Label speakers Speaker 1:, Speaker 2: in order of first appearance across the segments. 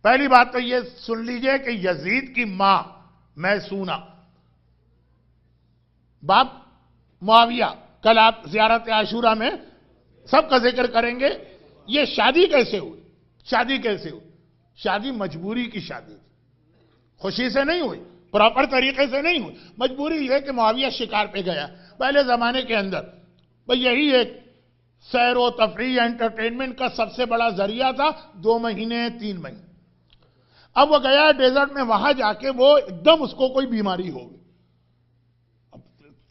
Speaker 1: پہلی بات تو یہ سن لیجئے کہ یزید کی ماں میسونہ، باپ معاویہ، کل آپ زیارت عاشورہ میں سب کا ذکر کریں گے. یہ شادی کیسے ہوئی؟ شادی کیسے ہوئی؟ شادی مجبوری کی شادی تھی، خوشی سے نہیں ہوئی، پراپر طریقے سے نہیں ہوئی. مجبوری یہ کہ معاویہ شکار پہ گیا. پہلے زمانے کے اندر یہی ایک سیر و تفریح انٹرٹینمنٹ کا سب سے بڑا ذریعہ تھا، 2 مہینے 3 مہینے. اب وہ گیا ڈیزرٹ میں، وہاں جا کے وہ ایک دم اس کو کوئی بیماری ہو گئی. اب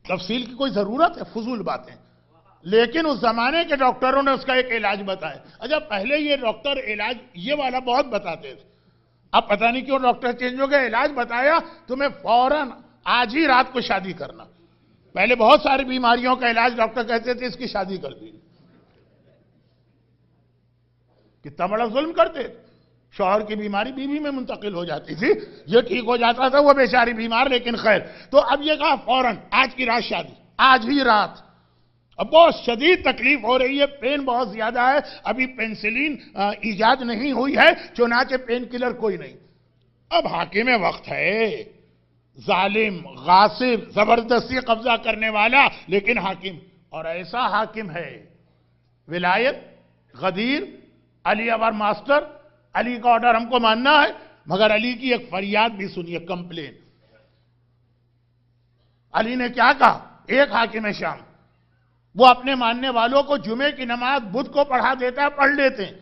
Speaker 1: تفصیل کی کوئی ضرورت ہے؟ فضول باتیں. لیکن اس زمانے کے ڈاکٹروں نے اس کا ایک علاج بتایا. اچھا پہلے یہ ڈاکٹر علاج یہ والا بہت بتاتے تھے، اب پتہ نہیں کیوں ڈاکٹر چینج ہو گئے. علاج بتایا تمہیں فوراً آج ہی رات کو شادی کرنا. پہلے بہت ساری بیماریوں کا علاج ڈاکٹر کہتے تھے اس کی شادی کر دی. کتنا بڑا ظلم کرتے تھے. شوہر کی بیماری بیوی میں منتقل ہو جاتی تھی، یہ ٹھیک ہو جاتا تھا وہ بیچاری بیمار، لیکن خیر. تو اب یہ کہا فوراً آج کی رات شادی، آج ہی رات. اب بہت شدید تکلیف ہو رہی ہے، پین بہت زیادہ ہے، ابھی پینسلین ایجاد نہیں ہوئی ہے، چنانچہ پین کلر کوئی نہیں. اب حاکم وقت ہے، ظالم، غاصب، زبردستی قبضہ کرنے والا، لیکن حاکم. اور ایسا حاکم ہے، ولایت، غدیر، علی اور ماسٹر. علی کا آرڈر ہم کو ماننا ہے، مگر علی کی ایک فریاد بھی سنیے، کمپلین. علی نے کیا کہا؟ ایک حاکم شام، وہ اپنے ماننے والوں کو جمعے کی نماز بدھ کو پڑھا دیتا ہے، پڑھ لیتے ہیں.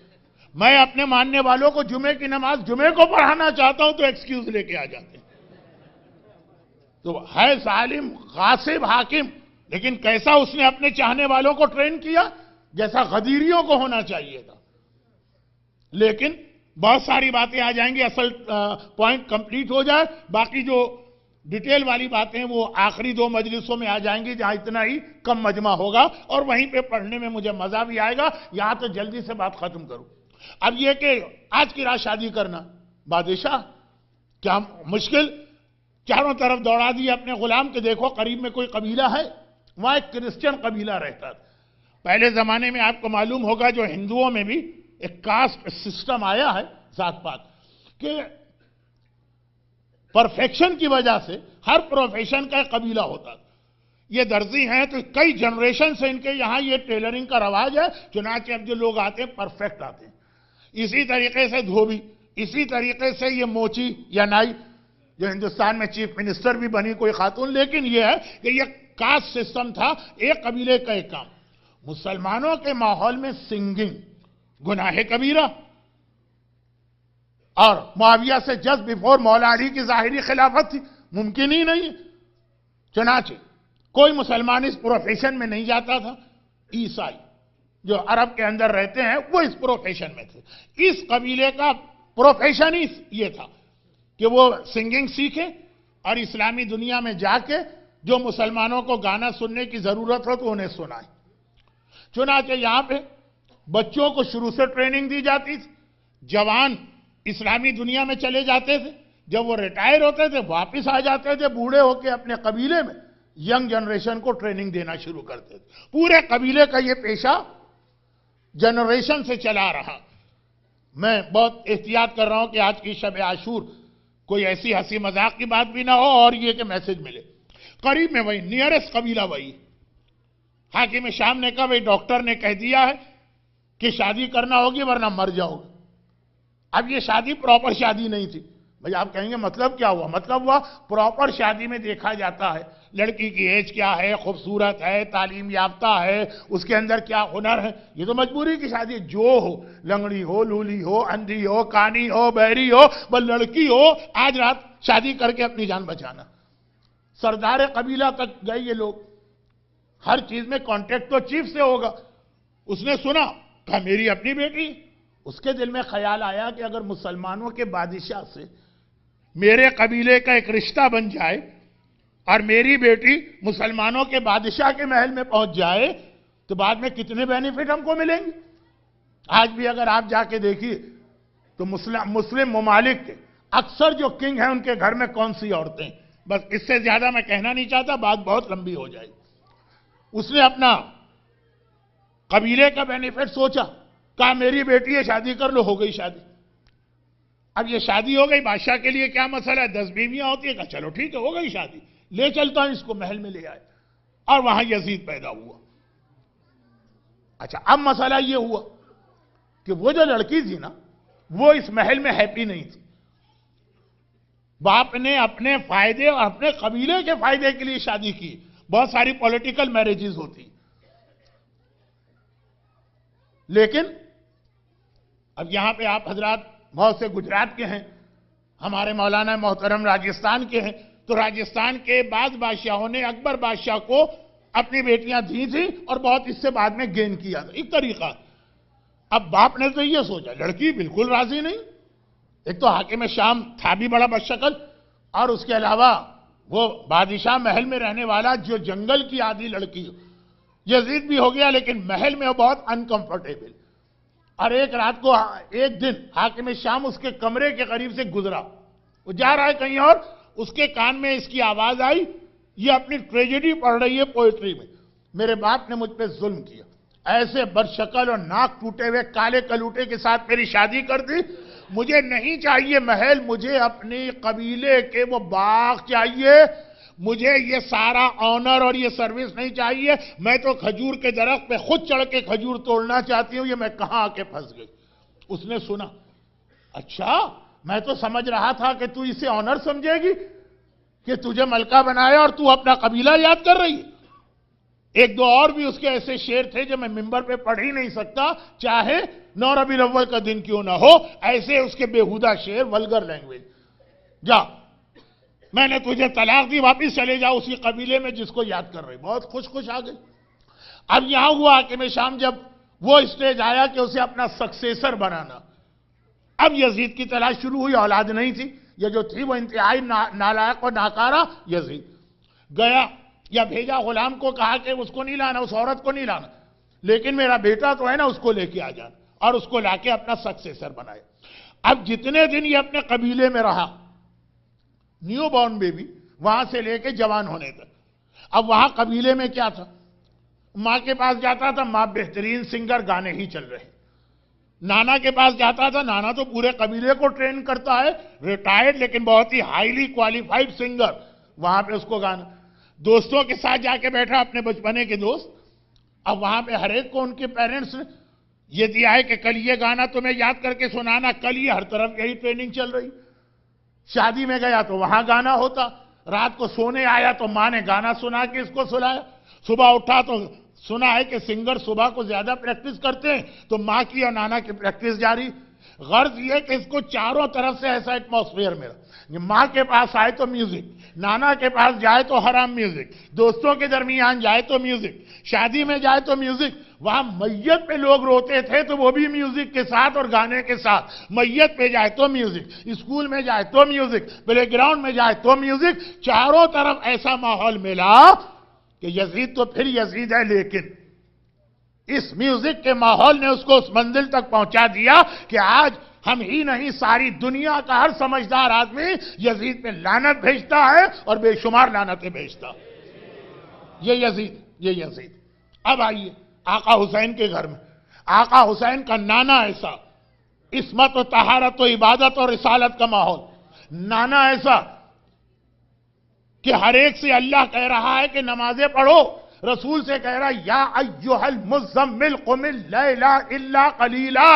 Speaker 1: میں اپنے ماننے والوں کو جمعے کی نماز جمعے کو پڑھانا چاہتا ہوں تو ایکسکیوز لے کے آ جاتے ہیں. تو ہے ظالم، غاصب، حاکم، لیکن کیسا اس نے اپنے چاہنے والوں کو ٹرین کیا؟ جیسا غدیریوں کو ہونا چاہیے تھا. لیکن بہت ساری باتیں آ جائیں گی، اصل پوائنٹ کمپلیٹ ہو جائے. باقی جو ڈیٹیل والی باتیں وہ آخری 2 مجلسوں میں آ جائیں گی، جہاں اتنا ہی کم مجمع ہوگا اور وہیں پہ پڑھنے میں مجھے مزہ بھی آئے گا. یہاں تو جلدی سے بات ختم کروں. اب یہ کہ آج کی رات شادی کرنا، بادشاہ کیا مشکل، چاروں طرف دوڑا دی اپنے غلام کے. دیکھو قریب میں کوئی قبیلہ ہے، وہاں ایک کرسچن قبیلہ رہتا تھا. پہلے زمانے میں آپ کو معلوم ہوگا جو ہندوؤں میں بھی ایک کاسٹ سسٹم آیا ہے، ذات پات، کہ پرفیکشن کی وجہ سے ہر پروفیشن کا ایک قبیلہ ہوتا تھا. یہ درزی ہیں تو کئی جنریشن سے ان کے یہاں یہ ٹیلرنگ کا رواج ہے، چنانچہ اب جو لوگ آتے ہیں پرفیکٹ آتے ہیں. اسی طریقے سے دھوبی، اسی طریقے سے یہ موچی یا نائی، جو ہندوستان میں چیف منسٹر بھی بنی کوئی خاتون. لیکن یہ ہے کہ یہ کاسٹ سسٹم تھا، ایک قبیلے کا ایک کام. مسلمانوں کے ماحول میں سنگنگ گناہ کبیرہ، اور معاویہ سے جسٹ بیفور مولا علی کی ظاہری خلافت تھی، ممکن ہی نہیں. چنانچہ کوئی مسلمان اس پروفیشن میں نہیں جاتا تھا. عیسائی جو عرب کے اندر رہتے ہیں وہ اس پروفیشن میں تھے. اس قبیلے کا پروفیشن ہی یہ تھا کہ وہ سنگنگ سیکھیں اور اسلامی دنیا میں جا کے جو مسلمانوں کو گانا سننے کی ضرورت ہو تو انہیں سنائیں. چنانچہ یہاں پہ بچوں کو شروع سے ٹریننگ دی جاتی تھی. جوان اسلامی دنیا میں چلے جاتے تھے، جب وہ ریٹائر ہوتے تھے واپس آ جاتے تھے بوڑھے ہو کے اپنے قبیلے میں، ینگ جنریشن کو ٹریننگ دینا شروع کرتے تھے. پورے قبیلے کا یہ پیشہ جنریشن سے چلا رہا. میں بہت احتیاط کر رہا ہوں کہ آج کی شب عاشور کوئی ایسی ہنسی مذاق کی بات بھی نہ ہو اور یہ کہ میسج ملے. قریب میں وہی نیئرسٹ قبیلہ وہی. حاکم شام نے کہا بھئی ڈاکٹر نے کہہ دیا ہے کہ شادی کرنا ہوگی ورنہ مر جاؤ گے. اب یہ شادی پراپر شادی نہیں تھی. بھئی آپ کہیں گے مطلب کیا ہوا؟ مطلب ہوا پراپر شادی میں دیکھا جاتا ہے لڑکی کی ایج کیا ہے، خوبصورت ہے، تعلیم یافتہ ہے، اس کے اندر کیا ہنر ہے. یہ تو مجبوری کی شادی ہے. جو ہو، لنگڑی ہو، لولی ہو، اندھی ہو، کانی ہو، بہری ہو، بس لڑکی ہو، آج رات شادی کر کے اپنی جان بچانا. سردار قبیلہ تک گئے یہ لوگ. ہر چیز میں کانٹیکٹ تو چیف سے ہوگا. اس نے سنا، کہا میری اپنی بیٹی. اس کے دل میں خیال آیا کہ اگر مسلمانوں کے بادشاہ سے میرے قبیلے کا ایک رشتہ بن جائے اور میری بیٹی مسلمانوں کے بادشاہ کے محل میں پہنچ جائے تو بعد میں کتنے بینیفٹ ہم کو ملیں گے. آج بھی اگر آپ جا کے دیکھیے تو مسلم ممالک کے اکثر جو کنگ ہیں ان کے گھر میں کون سی عورتیں ہیں. بس اس سے زیادہ میں کہنا نہیں چاہتا، بات بہت لمبی ہو جائے گی. اس نے اپنا قبیلے کا بینیفٹ سوچا، کہا میری بیٹی ہے شادی کر لو. ہو گئی شادی. اب یہ شادی ہو گئی، بادشاہ کے لیے کیا مسئلہ ہے، 10 بیویاں ہوتی ہیں، کہا چلو ٹھیک ہے ہو گئی شادی، لے چلتا ہوں اس کو محل میں لے آئے، اور وہاں یزید پیدا ہوا۔ اچھا اب مسئلہ یہ ہوا کہ وہ جو لڑکی تھی نا وہ اس محل میں ہیپی نہیں تھی، باپ نے اپنے فائدے اور اپنے قبیلے کے فائدے کے لیے شادی کی، بہت ساری پولیٹیکل میرجز ہوتی، لیکن اب یہاں پہ آپ حضرات بہت سے گجرات کے ہیں، ہمارے مولانا محترم راجستھان کے ہیں، تو راجستھان کے بعض بادشاہوں نے اکبر بادشاہ کو اپنی بیٹیاں دی تھی اور بہت اس سے بعد میں گین کیا تھا، ایک طریقہ۔ اب باپ نے تو یہ سوچا، لڑکی بالکل راضی نہیں، ایک تو حاکم شام تھا بھی بڑا بدشکل، اور اس کے علاوہ وہ بادشاہ محل میں رہنے والا جو جنگل کی آدھی لڑکی، یزید بھی ہو گیا لیکن محل میں وہ بہت انکمفرٹیبل۔ اور ایک رات کو ایک دن حاکم شام اس کے کمرے کے قریب سے گزرا، وہ جا رہا ہے کہیں اور، اس کے کان میں اس کی آواز آئی، یہ اپنی ٹریجڈی پڑھ رہی ہے پوئٹری میں، میرے باپ نے مجھ پہ ظلم کیا، ایسے بدشکل اور ناک ٹوٹے ہوئے کالے کلوٹے کے ساتھ میری شادی کر دی، مجھے نہیں چاہیے محل، مجھے اپنی قبیلے کے وہ باغ چاہیے، مجھے یہ سارا آنر اور یہ سروس نہیں چاہیے، میں تو کھجور کے درخت پہ خود چڑھ کے کھجور توڑنا چاہتی ہوں، یہ میں کہاں آ کے پھنس گئی۔ اس نے سنا، اچھا میں تو سمجھ رہا تھا کہ تو اسے آنر سمجھے گی کہ تجھے ملکہ بنایا اور تو اپنا قبیلہ یاد کر رہی ہے۔ ایک دو اور بھی اس کے ایسے شعر تھے جو میں ممبر پہ پڑھ ہی نہیں سکتا، چاہے 9 ربیع الاول کا دن کیوں نہ ہو، ایسے اس کے بےہودہ شعر، ولگر لینگویج۔ جا میں نے تجھے طلاق دی، واپس چلے جاؤ اسی قبیلے میں جس کو یاد کر رہی، بہت خوش آ گئی۔ اب یہاں ہوا حاکم شام جب وہ اسٹیج آیا کہ اسے اپنا سکسیسر بنانا، اب یزید کی تلاش شروع ہوئی، اولاد نہیں تھی، یہ جو تھی وہ انتہائی نالائق اور ناکارہ، یزید گیا یا بھیجا غلام کو، کہا کہ اس کو نہیں لانا، اس عورت کو نہیں لانا، لیکن میرا بیٹا تو ہے نا اس کو لے کے آ جانا، اور اس کو لا کے اپنا سکسیسر بنایا۔ اب جتنے دن یہ اپنے قبیلے میں رہا، نیو بورن بیبی وہاں سے لے کے جوان ہونے تک، اب وہاں قبیلے میں کیا تھا، ماں کے پاس جاتا تھا، ماں بہترین سنگر، گانے ہی چل رہے، نانا کے پاس جاتا تھا، نانا تو پورے قبیلے کو ٹرین کرتا ہے، ریٹائرڈ لیکن بہت ہی ہائیلی کوالیفائڈ سنگر، وہاں پہ اس کو گانا، دوستوں کے ساتھ جا کے بیٹھا، اپنے بچپنے کے دوست، اب وہاں پہ ہر ایک کو ان کے پیرنٹس نے یہ دیا ہے کہ کل یہ گانا تمہیں یاد کر کے سنانا، کل یہ ہر طرف یہی ٹریننگ چل رہی۔ شادی میں گیا تو وہاں گانا ہوتا، رات کو سونے آیا تو ماں نے گانا سنا کے اس کو سلایا، صبح اٹھا تو سنا ہے کہ سنگر صبح کو زیادہ پریکٹس کرتے ہیں، تو ماں کی اور نانا کی پریکٹس جاری۔ غرض یہ کہ اس کو چاروں طرف سے ایسا ایٹماسفیئر ملا، ماں کے پاس آئے تو میوزک، نانا کے پاس جائے تو حرام میوزک، دوستوں کے درمیان جائے تو میوزک، شادی میں جائے تو میوزک، وہاں میت پہ لوگ روتے تھے تو وہ بھی میوزک کے ساتھ اور گانے کے ساتھ، میت پہ جائے تو میوزک، اسکول میں جائے تو میوزک، پلے گراؤنڈ میں جائے تو میوزک، چاروں طرف ایسا ماحول ملا کہ یزید تو پھر یزید ہے، لیکن اس میوزک کے ماحول نے اس کو اس منزل تک پہنچا دیا کہ آج ہم ہی نہیں، ساری دنیا کا ہر سمجھدار آدمی یزید پہ لعنت بھیجتا ہے اور بے شمار لعنتیں بھیجتا۔ یہ یزید۔ اب آئیے آقا حسین کے گھر میں، آقا حسین کا نانا ایسا، عصمت و طہارت و عبادت اور رسالت کا ماحول، نانا ایسا کہ ہر ایک سے اللہ کہہ رہا ہے کہ نمازیں پڑھو، رسول سے کہہ رہا یا ایھا المزمل قم اللیل الا قلیلا،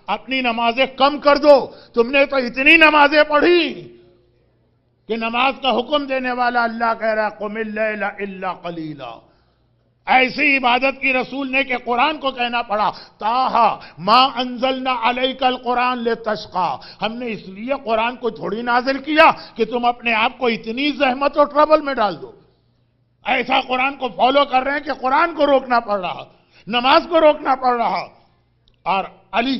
Speaker 1: اپنی نمازیں کم کر دو، تم نے تو اتنی نمازیں پڑھی کہ نماز کا حکم دینے والا اللہ کہہ رہا قم اللیل الا قلیلا۔ ایسی عبادت کی رسول نے کہ قرآن کو کہنا پڑا تاہا ما انزلنا علیک القرآن لتشقا، ہم نے اس لیے قرآن کو تھوڑی نازل کیا کہ تم اپنے آپ کو اتنی زحمت اور ٹربل میں ڈال دو۔ ایسا قرآن کو فالو کر رہے ہیں کہ قرآن کو روکنا پڑ رہا، نماز کو روکنا پڑ رہا۔ اور علی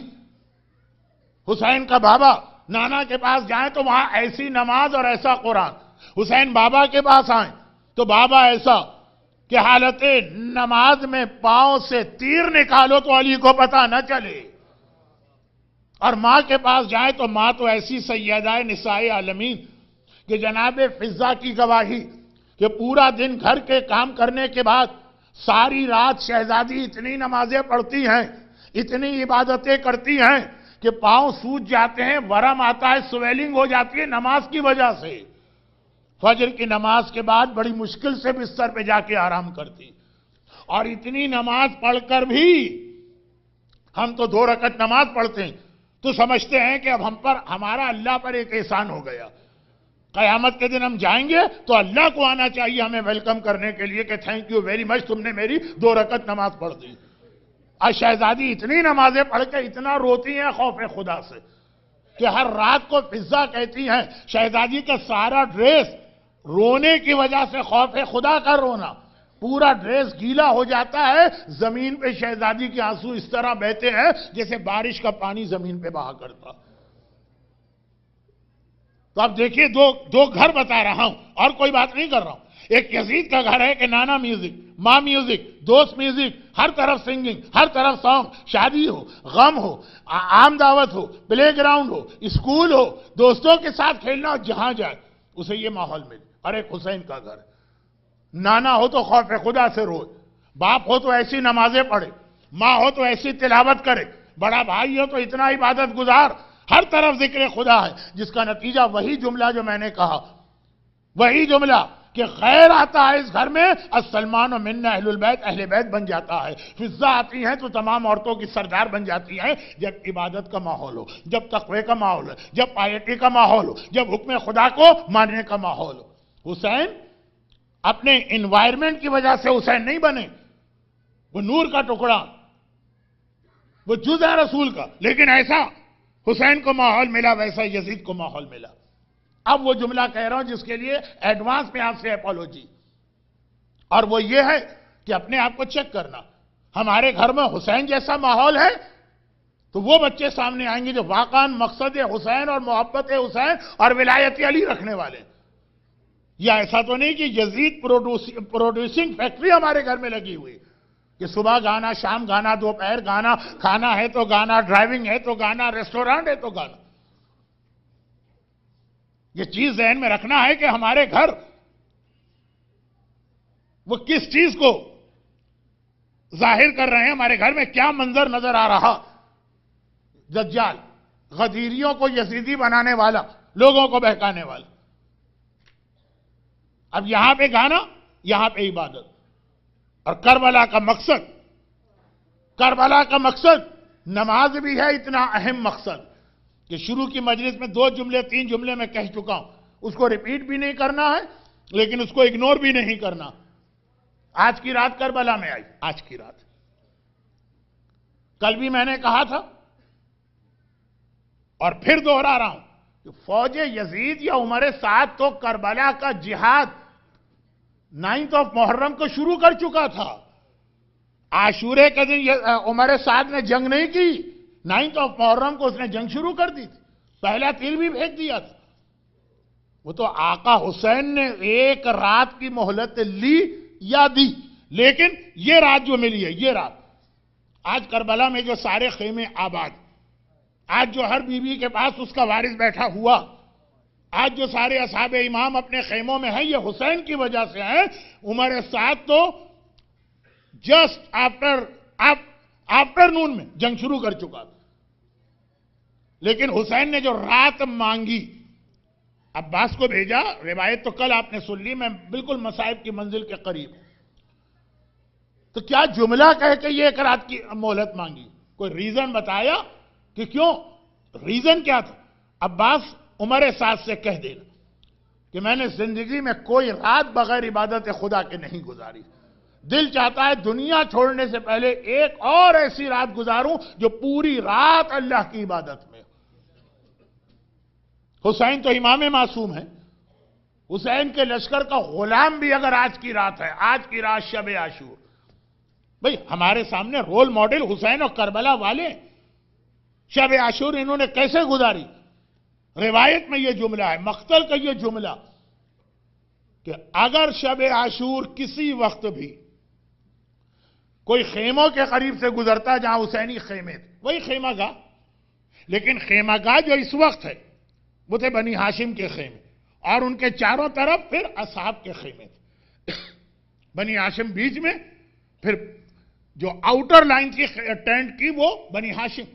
Speaker 1: حسین کا بابا نانا کے پاس جائیں تو وہاں ایسی نماز اور ایسا قرآن، حسین بابا کے پاس آئیں تو بابا ایسا کہ حالت نماز میں پاؤں سے تیر نکالو تو علی کو پتہ نہ چلے، اور ماں کے پاس جائیں تو ماں تو ایسی سیدہ نساء عالمین کہ جناب فضہ کی گواہی کہ پورا دن گھر کے کام کرنے کے بعد ساری رات شہزادی اتنی نمازیں پڑھتی ہیں، اتنی عبادتیں کرتی ہیں کہ پاؤں سوج جاتے ہیں، ورم آتا ہے، سویلنگ ہو جاتی ہے نماز کی وجہ سے. فجر کی نماز کے بعد بڑی مشکل سے بستر پہ جا کے آرام کرتی، اور اتنی نماز پڑھ کر بھی ہم تو 2 رکعت نماز پڑھتے ہیں تو سمجھتے ہیں کہ اب ہم پر، ہمارا اللہ پر ایک احسان ہو گیا. قیامت کے دن ہم جائیں گے تو اللہ کو آنا چاہیے ہمیں ویلکم کرنے کے لیے کہ تھینک یو ویری مچ، تم نے میری 2 رکعت نماز پڑھ دی. آج شہزادی اتنی نمازیں پڑھ کے اتنا روتی ہیں خوف خدا سے کہ ہر رات کو فضا کہتی ہیں شہزادی کا سارا ڈریس رونے کی وجہ سے، خوف خدا کا رونا، پورا ڈریس گیلا ہو جاتا ہے. زمین پہ شہزادی کے آنسو اس طرح بہتے ہیں جیسے بارش کا پانی زمین پہ بہا کرتا. تو اب دیکھیے دو گھر بتا رہا ہوں اور کوئی بات نہیں کر رہا ہوں. ایک یزید کا گھر ہے کہ نانا میوزک، ماں میوزک، دوست میوزک، ہر طرف سنگنگ، ہر طرف سانگ، شادی ہو، غم ہو، عام دعوت ہو، پلے گراؤنڈ ہو، اسکول ہو، دوستوں کے ساتھ کھیلنا ہو، جہاں جائے اسے یہ ماحول ملے. اور ایک حسین کا گھر، نانا ہو تو خوف خدا سے روئے، باپ ہو تو ایسی نمازیں پڑھے، ماں ہو تو ایسی تلاوت کرے، بڑا بھائی ہو تو اتنا عبادت گزار، ہر طرف ذکر خدا ہے، جس کا نتیجہ وہی جملہ جو میں نے کہا، وہی جملہ کہ خیر آتا ہے اس گھر میں، السلمان و منا اہل البیت، اہل بیت بن جاتا ہے. فضا آتی ہے تو تمام عورتوں کی سردار بن جاتی ہیں جب عبادت کا ماحول ہو، جب تقوی کا ماحول ہو، جب پائیٹی کا ماحول ہو، جب حکم خدا کو ماننے کا ماحول ہو. حسین اپنے انوائرمنٹ کی وجہ سے حسین نہیں بنے، وہ نور کا ٹکڑا، وہ جز ہے رسول کا، لیکن ایسا حسین کو ماحول ملا ویسا یزید کو ماحول ملا. اب وہ جملہ کہہ رہا ہوں جس کے لیے ایڈوانس میں آپ سے اپالوجی، اور وہ یہ ہے کہ اپنے آپ کو چیک کرنا. ہمارے گھر میں حسین جیسا ماحول ہے تو وہ بچے سامنے آئیں گے جو واقعاً مقصد حسین اور محبت حسین اور ولایت علی رکھنے والے. یا ایسا تو نہیں کہ یزید پروڈیوسنگ فیکٹری ہمارے گھر میں لگی ہوئی کہ صبح گانا، شام گانا، دوپہر گانا، کھانا ہے تو گانا، ڈرائیونگ ہے تو گانا، ریسٹورانٹ ہے تو گانا. یہ چیز ذہن میں رکھنا ہے کہ ہمارے گھر وہ کس چیز کو ظاہر کر رہے ہیں، ہمارے گھر میں کیا منظر نظر آ رہا. دجال، غدیریوں کو یزیدی بنانے والا، لوگوں کو بہکانے والا. اب یہاں پہ گانا، یہاں پہ عبادت. اور کربلا کا مقصد نماز بھی ہے، اتنا اہم مقصد کہ شروع کی مجلس میں 2 جملے 3 جملے میں کہہ چکا ہوں، اس کو ریپیٹ بھی نہیں کرنا ہے لیکن اس کو اگنور بھی نہیں کرنا. آج کی رات کربلا میں آئی، آج کی رات. کل بھی میں نے کہا تھا اور پھر دوہرا رہا ہوں کہ فوج یزید یا عمر سعد تو کربلا کا جہاد 9 محرم کو شروع کر چکا تھا. عاشورے کے دن عمر سعد نے جنگ نہیں کی، 9 محرم کو اس نے جنگ شروع کر دی تھی، پہلا تیر بھی پھینک دیا تھا. وہ تو آقا حسین نے ایک رات کی مہلت لی یا دی، لیکن یہ رات جو ملی ہے، یہ رات آج کربلا میں جو سارے خیمے آباد، آج جو ہر بیوی کے پاس اس کا وارث بیٹھا ہوا، آج جو سارے اصحاب امام اپنے خیموں میں ہیں، یہ حسین کی وجہ سے ہیں. عمر سعد تو جسٹ آفٹر نون میں جنگ شروع کر چکا تھا، لیکن حسین نے جو رات مانگی، عباس کو بھیجا. روایت تو کل آپ نے سن لی، میں بالکل مصائب کی منزل کے قریب. تو کیا جملہ کہہ کے یہ ایک رات کی مہلت مانگی؟ کوئی ریزن بتایا کہ کیوں؟ ریزن کیا تھا؟ عباس عمر سعد سے کہہ دینا کہ میں نے زندگی میں کوئی رات بغیر عبادت خدا کے نہیں گزاری، دل چاہتا ہے دنیا چھوڑنے سے پہلے ایک اور ایسی رات گزاروں جو پوری رات اللہ کی عبادت میں. حسین تو امام معصوم ہے، حسین کے لشکر کا غلام بھی اگر آج کی رات ہے، آج کی رات شب عاشور، بھئی ہمارے سامنے رول ماڈل حسین اور کربلا والے. شب عاشور انہوں نے کیسے گزاری؟ روایت میں یہ جملہ ہے، مقتل کا یہ جملہ کہ اگر شب عاشور کسی وقت بھی کوئی خیموں کے قریب سے گزرتا جہاں حسینی خیمے تھے، وہی خیمہ گاہ، لیکن خیمہ گاہ جو اس وقت ہے وہ تھے بنی ہاشم کے خیمے، اور ان کے چاروں طرف پھر اصحاب کے خیمے تھے. بنی ہاشم بیچ میں، پھر جو آؤٹر لائن تھی ٹینٹ کی وہ بنی ہاشم،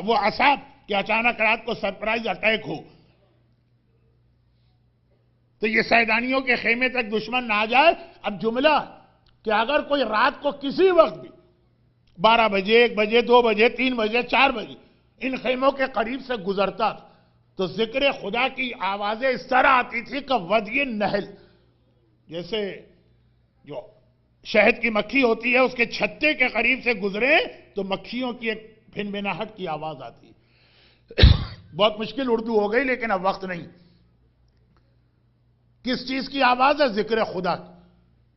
Speaker 1: وہ اصحاب، کہ اچانک رات کو سرپرائز اٹیک ہو تو یہ سیدانیوں کے خیمے تک دشمن نہ آ جائے. اب جملہ کہ اگر کوئی رات کو کسی وقت بھی 12 بجے 1 بجے 2 بجے 3 بجے 4 بجے ان خیموں کے قریب سے گزرتا تھا تو ذکر خدا کی آوازیں اس طرح آتی تھی کہ ودی نحل، جیسے جو شہد کی مکھی ہوتی ہے اس کے چھتے کے قریب سے گزرے تو مکھیوں کی ایک بھن بھناہٹ کی آواز آتی. بہت مشکل اردو ہو گئی لیکن اب وقت نہیں. کس چیز کی آواز ہے؟ ذکر خدا کی.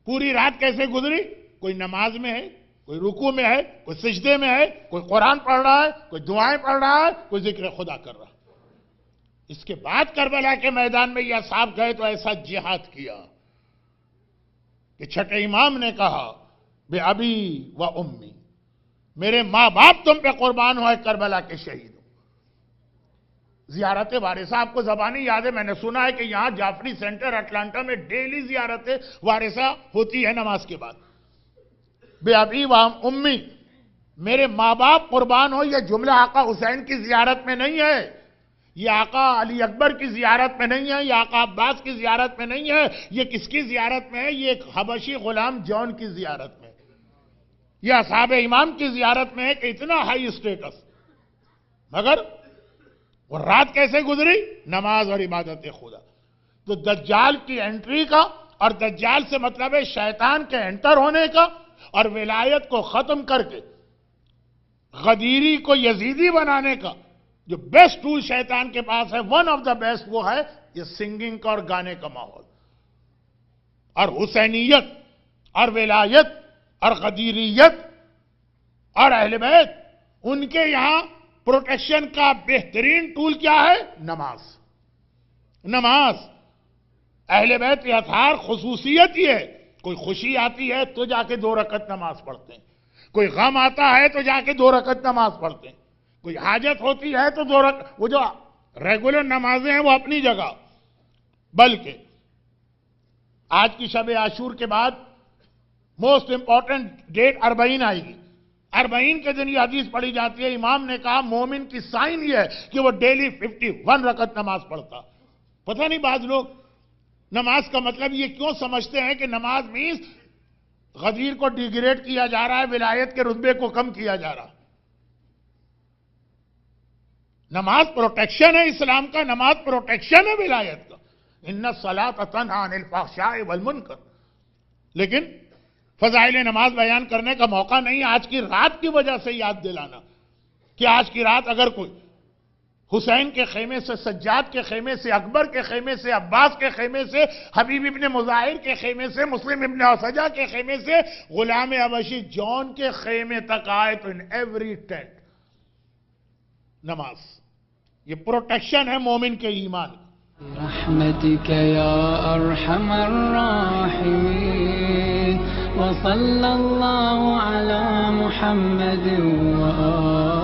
Speaker 1: پوری رات کیسے گزری؟ کوئی نماز میں ہے، کوئی رکوع میں ہے، کوئی سجدے میں ہے، کوئی قرآن پڑھ رہا ہے، کوئی دعائیں پڑھ رہا ہے، کوئی ذکر خدا کر رہا ہے. اس کے بعد کربلا کے میدان میں یہ اصحاب گئے تو ایسا جہاد کیا کہ چھٹے امام نے کہا بے ابی و امی، میرے ماں باپ تم پہ قربان ہوئے کربلا کے شہید. زیارت وارثہ آپ کو زبانی یاد ہے، میں نے سنا ہے کہ یہاں جعفری سینٹر اٹلانٹا میں ڈیلی زیارت وارثہ ہوتی ہے نماز کے بعد. بے ابی و امی، میرے ماں باپ قربان ہو، یہ جملہ آقا حسین کی زیارت میں نہیں ہے، یہ آقا علی اکبر کی زیارت میں نہیں ہے، یہ آقا عباس کی زیارت میں نہیں ہے. یہ کس کی زیارت میں ہے؟ یہ ایک حبشی غلام جون کی زیارت میں، یہ اصحاب امام کی زیارت میں ہے کہ اتنا ہائی اسٹیٹس. مگر وہ رات کیسے گزری؟ نماز اور عبادت خدا. تو دجال کی انٹری کا، اور دجال سے مطلب ہے شیطان کے انٹر ہونے کا، اور ولایت کو ختم کر کے غدیری کو یزیدی بنانے کا جو بیسٹ ٹول شیطان کے پاس ہے، ون آف دا بیسٹ، وہ ہے یہ سنگنگ کا اور گانے کا ماحول. اور حسینیت اور ولایت اور غدیریت اور اہل بیت، ان کے یہاں پروٹیکشن کا بہترین ٹول کیا ہے؟ نماز. نماز اہل بیت کے اطہار خصوصیت یہ ہے، کوئی خوشی آتی ہے تو جا کے 2 رکعت نماز پڑھتے ہیں، کوئی غم آتا ہے تو جا کے 2 رکعت نماز پڑھتے ہیں، کوئی حاجت ہوتی ہے تو 2 رکعت. وہ جو ریگولر نمازیں ہیں وہ اپنی جگہ، بلکہ آج کی شب عاشور کے بعد موسٹ امپورٹنٹ ڈیٹ 40 آئے گی. 40 کے دن یہ حدیث پڑھی جاتی ہے. امام نے کہا مومن کی سائن یہ ہے کہ وہ ڈیلی 51 رکعت نماز پڑھتا. پتہ نہیں بعض لوگ نماز کا مطلب یہ کیوں سمجھتے ہیں کہ نماز مینس غدیر کو ڈیگریڈ کیا جا رہا ہے، ولایت کے رتبے کو کم کیا جا رہا. نماز پروٹیکشن ہے اسلام کا، نماز پروٹیکشن ہے ولایت کا. ان الصلاۃ تنہی عن الفحشاء والمنکر. لیکن فضائل نماز بیان کرنے کا موقع نہیں، آج کی رات کی وجہ سے یاد دلانا کہ آج کی رات اگر کوئی حسین کے خیمے سے، سجاد کے خیمے سے، اکبر کے خیمے سے، عباس کے خیمے سے، حبیب ابن مظاہر کے خیمے سے، مسلم ابن اسجع کے خیمے سے، غلام حبشی جون کے خیمے تک آئے تو ان ایوری ٹینٹ نماز. یہ پروٹیکشن ہے مومن کے ایمان.
Speaker 2: برحمتك يا أرحم الراحمين وصلى الله على محمد وآله